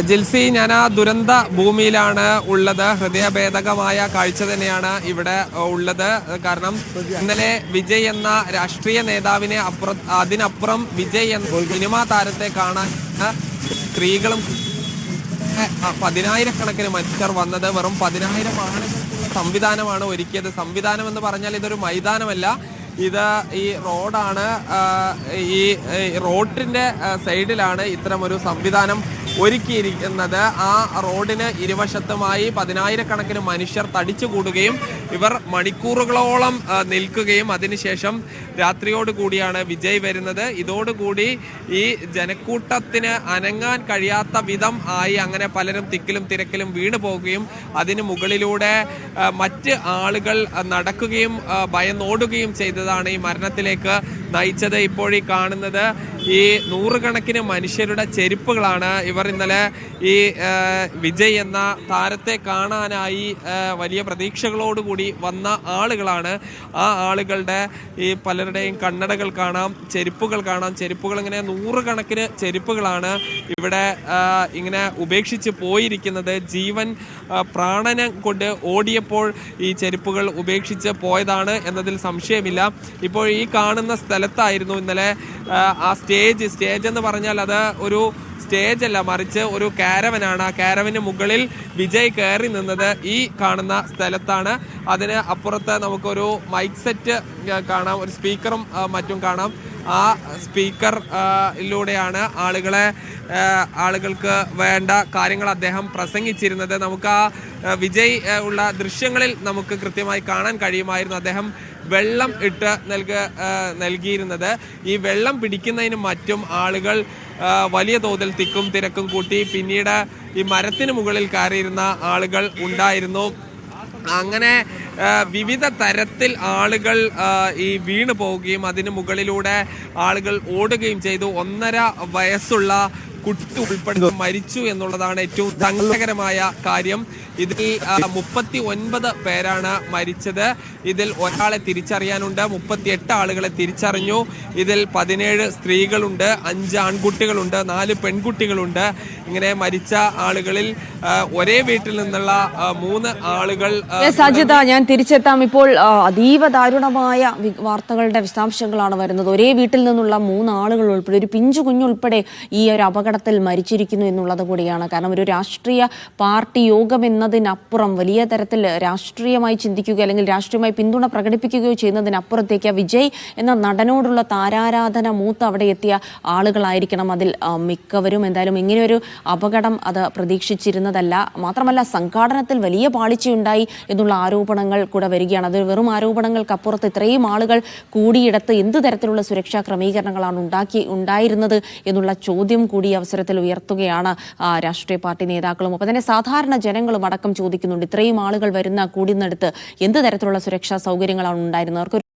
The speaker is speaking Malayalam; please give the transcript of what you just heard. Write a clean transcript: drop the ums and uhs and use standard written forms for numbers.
ജിൽസി, ഞാൻ ആ ദുരന്ത ഭൂമിയിലാണ് ഉള്ളത്. ഹൃദയഭേദകമായ കാഴ്ച തന്നെയാണ് ഇവിടെ ഉള്ളത്. കാരണം ഇന്നലെ വിജയ് എന്ന രാഷ്ട്രീയ നേതാവിനെ അതിനപ്പുറം വിജയ് എന്ന സിനിമാ താരത്തെ കാണാൻ സ്ത്രീകളും പതിനായിരക്കണക്കിന് മനുഷ്യർ വന്നത്. വെറും 10,000 ആളുകൾക്കുള്ള സംവിധാനമാണ് ഒരുക്കിയത്. സംവിധാനം എന്ന് പറഞ്ഞാൽ ഇതൊരു മൈതാനമല്ല, ഇത് ഈ റോഡാണ്. ഈ റോഡിന്റെ സൈഡിലാണ് ഇത്തരമൊരു സംവിധാനം ഒരുക്കിയിരിക്കുന്നത്. ആ റോഡിന് ഇരുവശത്തുമായി 10,000കണക്കിന് മനുഷ്യർ തടിച്ചുകൂടുകയും ഇവർ മണിക്കൂറുകളോളം നിൽക്കുകയും അതിനുശേഷം രാത്രിയോട് കൂടിയാണ് വിജയ് വരുന്നത്. ഇതോടുകൂടി ഈ ജനക്കൂട്ടത്തിന് അനങ്ങാൻ കഴിയാത്ത വിധം ആയി. അങ്ങനെ പലരും തിക്കിലും തിരക്കിലും വീണു പോവുകയും അതിന് മുകളിലൂടെ മറ്റ് ആളുകൾ നടക്കുകയും ഭയന്നോടുകയും ചെയ്തതാണ് ഈ മരണത്തിലേക്ക് നയിച്ചത്. ഇപ്പോഴീ കാണുന്നത് ഈ നൂറുകണക്കിന് മനുഷ്യരുടെ ചെരുപ്പുകളാണ്. ഇവർ ഇന്നലെ ഈ വിജയ് എന്ന താരത്തെ കാണാനായി വലിയ പ്രതീക്ഷകളോടുകൂടി വന്ന ആളുകളാണ്. ആ ആളുകളുടെ ഈ പലരുടെയും കണ്ണടകൾ കാണാം, ചെരുപ്പുകൾ കാണാം. ചെരുപ്പുകൾ ഇങ്ങനെ നൂറുകണക്കിന് ചെരുപ്പുകളാണ് ഇവിടെ ഇങ്ങനെ ഉപേക്ഷിച്ച് പോയിരിക്കുന്നത്. ജീവൻ പ്രാണനം കൊണ്ട് ഓടിയപ്പോൾ ഈ ചെരുപ്പുകൾ ഉപേക്ഷിച്ച് പോയതാണ് എന്നതിൽ സംശയമില്ല. ഇപ്പോൾ ഈ കാണുന്ന സ്ഥലത്തായിരുന്നു ഇന്നലെ ആ സ്റ്റേജ് എന്ന് പറഞ്ഞാൽ അത് ഒരു സ്റ്റേജ് അല്ല, മറിച്ച് ഒരു കാരവനാണ്. ആ കാരവന് മുകളിൽ വിജയ് കയറി നിന്നത് ഈ കാണുന്ന സ്ഥലത്താണ്. അതിന് അപ്പുറത്ത് നമുക്കൊരു മൈക്ക് സെറ്റ് കാണാം, ഒരു സ്പീക്കറും മറ്റും കാണാം. ആ സ്പീക്കറിലൂടെയാണ് ആളുകൾക്ക് വേണ്ട കാര്യങ്ങൾ അദ്ദേഹം പ്രസംഗിച്ചിരുന്നത്. നമുക്ക് ആ വിജയ് ഉള്ള ദൃശ്യങ്ങളിൽ നമുക്ക് കൃത്യമായി കാണാൻ കഴിയുമായിരുന്നു. അദ്ദേഹം വെള്ളം ഇട്ട് നൽകിയിരുന്നത്. ഈ വെള്ളം പിടിക്കുന്നതിനും മറ്റും ആളുകൾ വലിയ തോതിൽ തിക്കും തിരക്കും കൂട്ടി. പിന്നീട് ഈ മരത്തിന് മുകളിൽ കയറിയിരുന്ന ആളുകൾ ഉണ്ടായിരുന്നു. അങ്ങനെ വിവിധ തരത്തിൽ ആളുകൾ ഈ വീണു പോവുകയും അതിന് മുകളിലൂടെ ആളുകൾ ഓടുകയും ചെയ്തു. 1.5 വയസ്സുള്ള കുട്ടി ഉൾപ്പെടെ മരിച്ചു എന്നുള്ളതാണ് ഏറ്റവും സങ്കടകരമായ കാര്യം. ഇതിൽ 39 പേരാണ് മരിച്ചത്. ഇതിൽ ഒരാളെ തിരിച്ചറിയാനുണ്ട്, 38 ആളുകളെ തിരിച്ചറിഞ്ഞു. ഇതിൽ 17 സ്ത്രീകളുണ്ട്, 5 ആൺകുട്ടികളുണ്ട്, 4 പെൺകുട്ടികളുണ്ട്. ഇങ്ങനെ മരിച്ച ആളുകളിൽ ഒരേ വീട്ടിൽ നിന്നുള്ള 3 ആളുകൾ. സാജിദ, ഞാൻ തിരിച്ചെത്താം. ഇപ്പോൾ അതീവ ദാരുണമായ വാർത്തകളുടെ വിശദാംശങ്ങളാണ് വരുന്നത്. ഒരേ വീട്ടിൽ നിന്നുള്ള 3 ആളുകൾ ഉൾപ്പെടെ ഒരു പിഞ്ചു കുഞ്ഞുൾപ്പെടെ ഈ ഒരു അപകടത്തിൽ മരിച്ചിരിക്കുന്നു എന്നുള്ളത് കൂടിയാണ്. കാരണം ഒരു രാഷ്ട്രീയ പാർട്ടി യോഗം എന്നതിനപ്പുറം വലിയ തരത്തിൽ രാഷ്ട്രീയമായി ചിന്തിക്കുകയോ അല്ലെങ്കിൽ രാഷ്ട്രീയമായി പിന്തുണ പ്രകടിപ്പിക്കുകയോ ചെയ്യുന്നതിനപ്പുറത്തേക്ക് വിജയ് എന്ന നടനോടുള്ള താരാരാധന മൂത്ത് അവിടെ എത്തിയ ആളുകളായിരിക്കണം അതിൽ മിക്കവരും. എന്തായാലും ഇങ്ങനെയൊരു അപകടം അത് പ്രതീക്ഷിച്ചിരുന്നതല്ല. മാത്രമല്ല സംഘാടനത്തിൽ വലിയ പാളിച്ചയുണ്ടായി എന്നുള്ള ആരോപണങ്ങൾ കൂടെ വരികയാണ്. അത് വെറും ആരോപണങ്ങൾക്കപ്പുറത്ത് ഇത്രയും ആളുകൾ കൂടിയിടത്ത് എന്ത് തരത്തിലുള്ള സുരക്ഷാ ക്രമീകരണങ്ങളാണ് ഉണ്ടായിരുന്നത് എന്നുള്ള ചോദ്യം കൂടി അവസരത്തിൽ ഉയർത്തുകയാണ് രാഷ്ട്രീയ പാർട്ടി നേതാക്കളും. ഒപ്പം തന്നെ സാധാരണ ജനങ്ങളും അടക്കം ചോദിക്കുന്നുണ്ട്, ഇത്രയും ആളുകൾ വരുന്ന കൂടുന്നിടത്ത് എന്ത് തരത്തിലുള്ള സുരക്ഷാ സൗകര്യങ്ങളാണ് ഉണ്ടായിരുന്നത്? അവർക്ക്